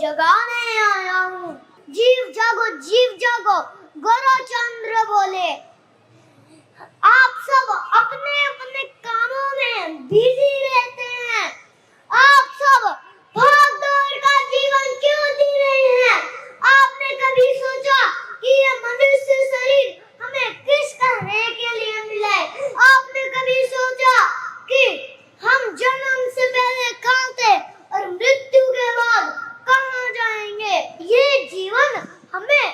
जगाने आया हूँ। जीव जागो गौरवचंद्र बोले। आप सब अपने अपने कामों में बिजी रहते हैं। आप सब भाग दौड़ का जीवन क्यों जी रहे हैं? आपने कभी सोचा कि ये मनुष्य शरीर हमें किस करने के लिए मिला है? आपने कभी सोचा कि हम जन्म से पहले कहाँ थे और मृत्यु के बाद कहाँ जाएंगे? ये जीवन हमें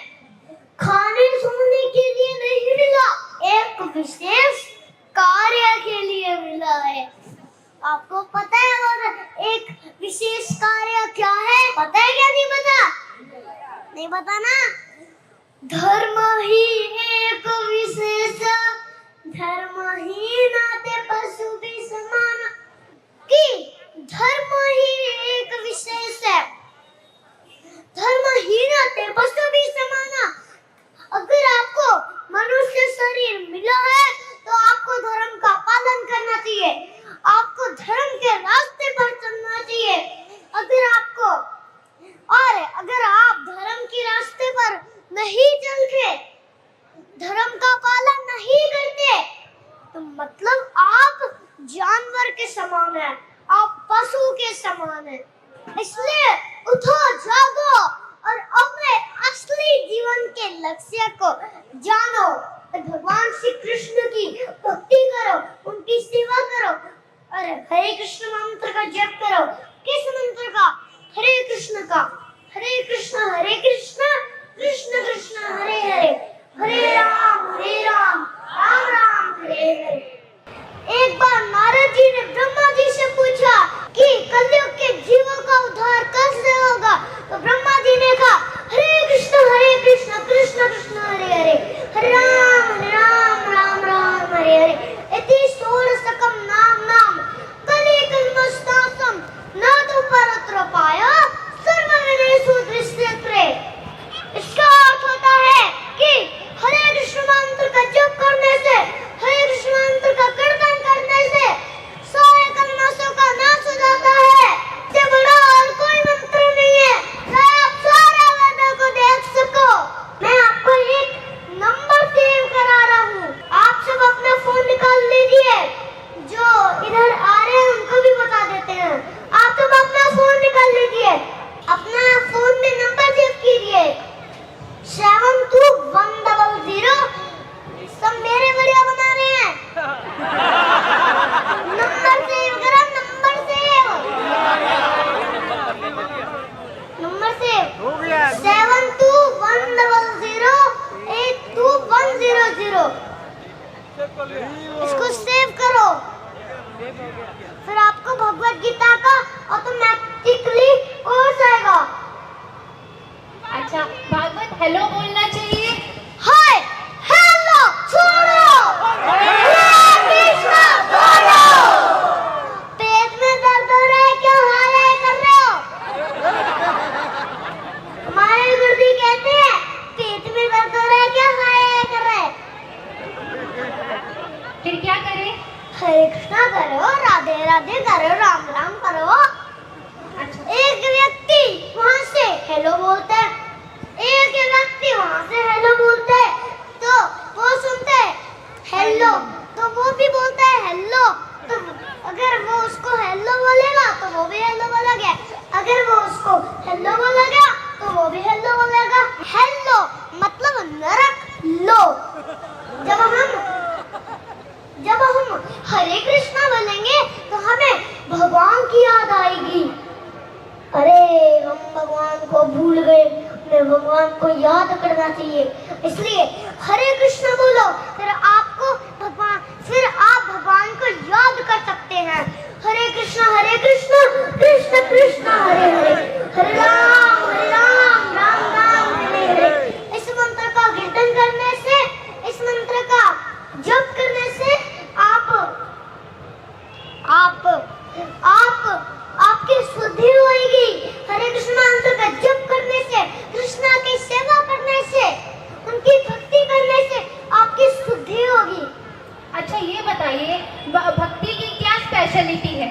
खाने सोने के लिए नहीं मिला, एक विशेष कार्य के लिए मिला है। आपको पता है और एक विशेष कार्य क्या है? पता है क्या? नहीं पता? नहीं पता ना? धर्म ही एक विशेष, धर्महीन नाते पशु भी समान। कि धर्म ही एक विशेष है, धर्महीन नाते पशु भी समान। अगर आपको मनुष्य शरीर मिला है तो आपको धर्म का पालन करना चाहिए, आपको धर्म के रास्ते पर चलना चाहिए। अगर आप धर्म के रास्ते पर नहीं चलते, धर्म का पालन नहीं करते, तो मतलब आप जानवर के समान हैं, आप पशु के समान हैं। इसलिए उठो, जागो और अपने असली जीवन के लक्ष्य को जानो। भगवान श्री कृष्ण की भक्ति करो, उनकी सेवा करो और हरे कृष्ण मंत्र का जप करो। किस मंत्र का? हरे कृष्ण का। हरे कृष्ण कृष्ण कृष्ण हरे हरे, हरे राम राम राम हरे हरे। एक बार नारद जी ने ब्रह्मा जी से पूछा कि कलयुग के जीवों का उद्धार कैसे होगा? तो ब्रह्मा जी ने कहा हरे कृष्ण कृष्ण कृष्ण हरे हरे, हरे राम राम हरे हरे। इति षोडशकं नाम कलि कल्मषनाशं न तो परत्र पाया सर्वविनेषु दृश्यते। इसका अर्थ होता है कि हरे कृष्ण मंत्र का जप करने से, हरे कृष्ण मंत्र का कीर्तन करने से सारे कल्मषों का नाश हो जाता है। इससे बड़ा और कोई मंत्र नहीं है, आप सारे वेदों को देख सको। मैं आपको एक नंबर सेव करा रहा हूँ, आप सब अपना फोन निकाल लीजिए। जो इधर आ रहे हैं उनको भी बता देते हैं, आप सब अपना फोन निकाल लीजिए, अपना फोन में नंबर सेव कीजिए 7210। सब मेरे वीडियो बना रहे हैं। नंबर सेव करो, नंबर सेव हो गया 7210821000। इसको सेव करो, फिर आपको भगवत गीता का ऑटोमेटिकली कोर्स आएगा। अच्छा, भागवत हेलो बोलना चाहिए। हाय हेलो छोड़ो, कृष्ण बोलो। पेट में दर्द हो रहा है, क्यों हाय कर रहे हो? हमारे गुरुजी कहते हैं पेट में दर्द हो रहा है, क्या हाय कर रहे हैं? फिर क्या करें? हरे कृष्णा करो, राधे राधे करो, राम राम करो। एक व्यक्ति वहाँ से हेलो बोलता है, एक व्यक्ति वहाँ से हेलो बोलता है, तो वो सुनते हैं हेलो, तो वो भी बोलता है हेलो। तो अगर वो उसको हेलो बोलेगा तो वो भी हेलो बोलेगा, अगर वो उसको हेलो बोलेगा तो वो भी हेलो बोलेगा। हेलो मतलब नरक लो। जब हम हरे कृष्णा बोलेंगे तो हमें भगवान की याद आएगी। अरे हम भगवान को भूल गए, हमें भगवान को याद करना चाहिए। इसलिए हरे कृष्ण बोलो, फिर आप भगवान को याद कर सकते हैं। हरे कृष्ण कृष्ण कृष्ण हरे हरे, हरे राम राम राम हरे हरे। इस मंत्र का कीर्तन करने से, इस मंत्र का जप करने से आपकी शुद्धि होगी। हरे कृष्ण मंत्र का जप करने से, कृष्णा की सेवा करने से, उनकी भक्ति करने से आपकी शुद्धि होगी। अच्छा, ये बताइए भक्ति की क्या स्पेशलिटी है?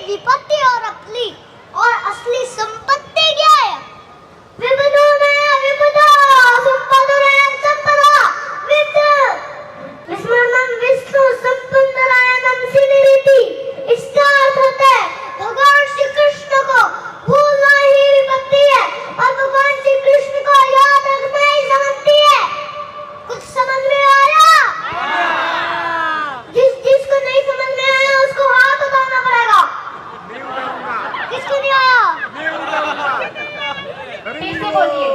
विपत्ति और असली संपत्ति क्या है? विबुधो नया विबुधो संपदो नया संपदा विद विस्मरणम विष्णु संपन्नरायणम सिनिरिति। इसका अर्थ होता है भगवान श्री कृष्ण को भूलना ही विपत्ति है और भगवान श्री कृष्ण को याद रखना ही संपत्ति है। कुछ समझ में आया? जिसको नहीं समझ में आया उसको हाथ उठाना पड़ेगा। किसको नहीं आया? फिर से बोलिए।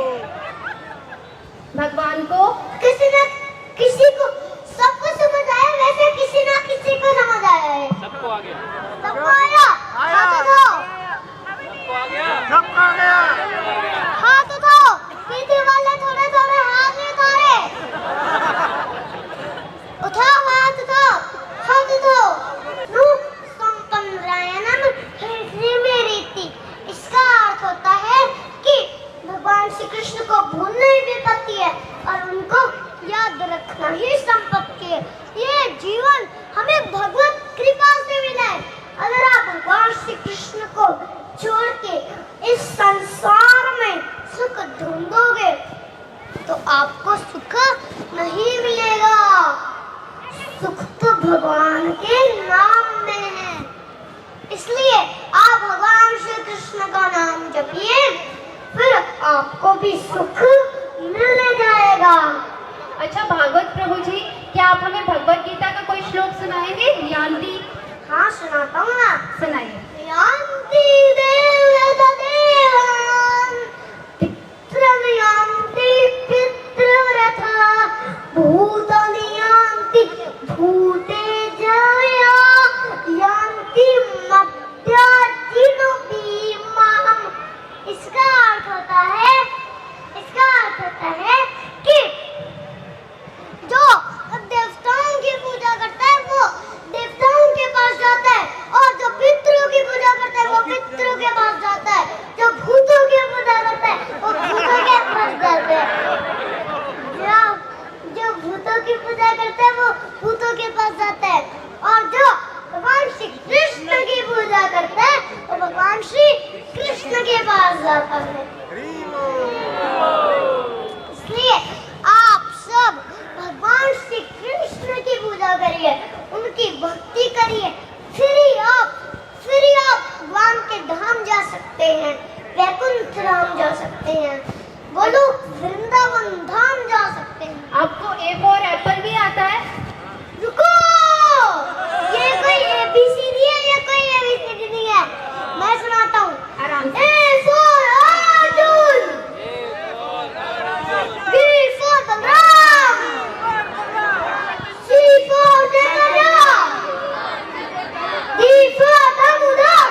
भगवान को किसी को सबको समझ आया, वैसे किसी ना किसी को समझ आया है। सबको आ गया। सबको आया? हाथ उठाओ। सबको आ गया। हाथ उठाओ। पीछे वाले थोड़े थोड़े हाथ नहीं उठा रहे। उठाओ हाथ, उठाओ हाथ, उठाओ। रूप संपन्नरायणम हृदयमेरिति। इसका अर्थ होता है कि भगवान श्री कृष्ण को भूलना ही विपत्ति है और उनको याद रखना ही संपत्ति है। ये जीवन हमें भगवत कृपा से मिला है। अगर आप भगवान श्री कृष्ण को छोड़ के इस संसार में सुख ढूंढोगे तो आपको सुख नहीं मिलेगा। सुख तो भगवान के नाम में है। इसलिए आप भगवान श्री कृष्ण का नाम जपिए, फिर आपको भी सुख मिल जाएगा। अच्छा भागवत प्रभु जी, क्या आप हमें भगवत गीता का कोई श्लोक सुनाएंगे? यान्ति। हाँ सुनाता हूँ ना। सुनाइए। यान्ति देवदेवान् पितरं यान्ति पितृव्रता भूतानि यान्ति भूतेजया यान्ति मद्याजिनोऽपि माम्। इसका अर्थ होता है कि जो देवताओं की पूजा करता है वो देवताओं के पास जाता है और जो पितरों की पूजा करता है वो पितरों के पास जाता है। जो भूतों की पूजा करता है वो भूतों के पास जाता है। जो भूतों की पूजा करता है वो भूतों के पास जाता है और जो भगवान श्री कृष्ण की पूजा करता है वो भगवान श्री कृष्ण के पास जाता है। इसलिए आप सब भगवान श्री कृष्ण की पूजा करिए, उनकी भक्ति करिए, फिर ही आप भगवान के धाम जा सकते हैं, वैकुंठ धाम जा सकते हैं, गोलोक वृंदावन धाम जा सकते हैं। आपको ए फॉर एप्पल भी आता है? रुको, ये कोई एबीसीडी है, ये कोई एबीसीडी नहीं है। मैं सुनाता हूँ। आराम से। A for Arjun, B for Balram, C for Janaya, D for Damodar,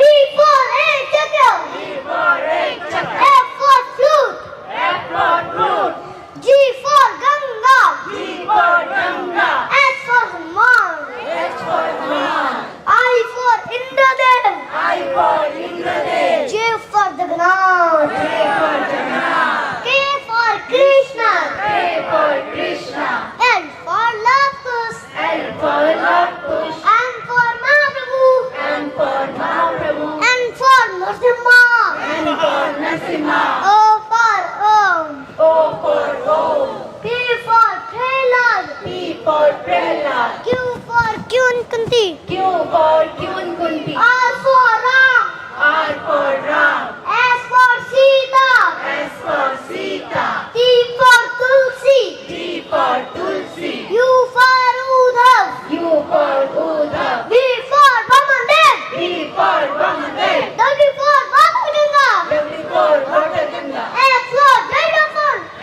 E for Ekchakya, F for flute, G for Ganga, H for Hanuman, I for Indradev, J for Jagannath, K for Krishna, L for Lapus, M for Mahaprabhu, N for Narasimha, O for Om, P for Prahlad, Q for Kunti, Kunti, R for Ram, S for Sita, T for Tulsi, U for Udhav, V for Vamandev, W for Vamandev,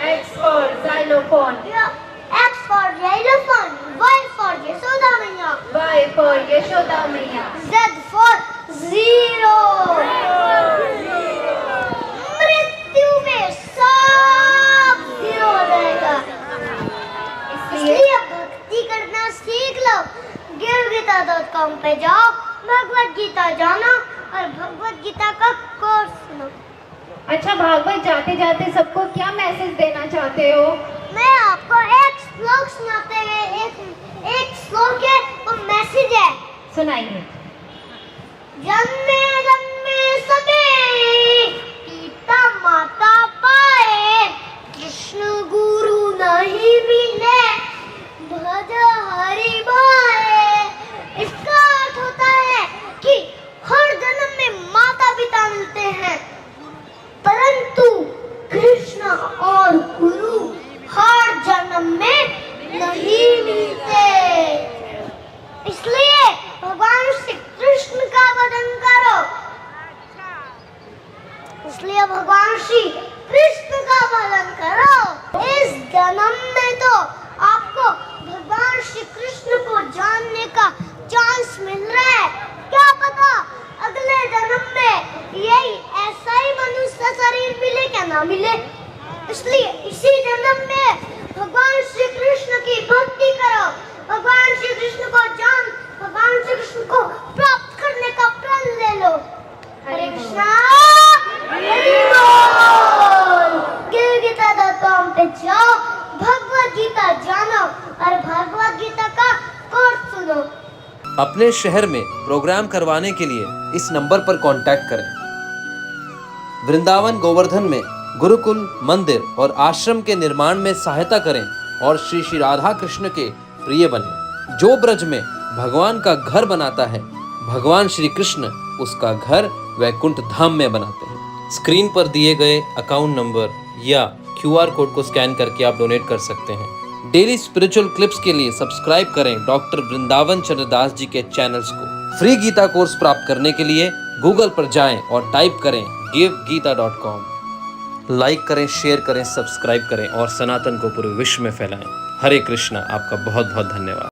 X for Xylophone, X for Xylophone, Y for Yashoda Maiya, Y for Yashoda Maiya, Z for Zero। मृत्यु में सब zero हो जाएगा। इसलिए भक्ति करना सीख लो। GiveGita.com पे जाओ, भगवत गीता जानो और भगवत गीता का कोर्स सुनो। अच्छा भागवत जाते जाते सबको क्या मैसेज देना चाहते हो? मैं आपको एक श्लोक सुनाते हुए एक श्लोक है वो मैसेज है। सुनाइए। जन्मे जन्मे सबे पिता माता पाए, कृष्ण गुरु नहीं मिले भज हरि भाए। इसका अर्थ होता है कि हर जन्म में माता पिता मिलते हैं, परंतु कृष्ण और गुरु हर जन्म में नहीं मिलते। इसलिए भगवान श्री कृष्ण का भजन करो, इसलिए भगवान श्री कृष्ण का भजन करो। इस जन्म में तो आपको भगवान श्री कृष्ण को जानने का चांस मिल रहा है, क्या पता अगले जन्म में यही ऐसा ही मनुष्य शरीर मिले क्या ना मिले। इसलिए इसी जन्म में भगवान श्री कृष्ण की भक्ति करो, भगवान श्री कृष्ण को जान, भगवान श्री कृष्ण को प्राप्त करने का प्रण ले लो। हरे कृष्णा, हरि बोल। गीता डॉट पे जाओ, भगवत गीता जानो और भगवत गीता का कोर्स सुनो। अपने शहर में प्रोग्राम करवाने के लिए इस नंबर पर कांटेक्ट करें। वृंदावन गोवर्धन में गुरुकुल, मंदिर और आश्रम के निर्माण में सहायता करें और श्री श्री राधा कृष्ण के प्रिय बने। जो ब्रज में भगवान का घर बनाता है, भगवान श्री कृष्ण उसका घर वैकुंठ धाम में बनाते हैं। स्क्रीन पर दिए गए अकाउंट नंबर या QR कोड को स्कैन करके आप डोनेट कर सकते हैं। डेली स्पिरिचुअल क्लिप्स के लिए सब्सक्राइब करें डॉक्टर वृंदावन चंद्रदास जी के चैनल्स को। फ्री गीता कोर्स प्राप्त करने के लिए गूगल पर जाएं और टाइप करें givegita.com। लाइक करें, शेयर करें, सब्सक्राइब करें और सनातन को पूरे विश्व में फैलाएं। हरे कृष्णा। आपका बहुत बहुत धन्यवाद।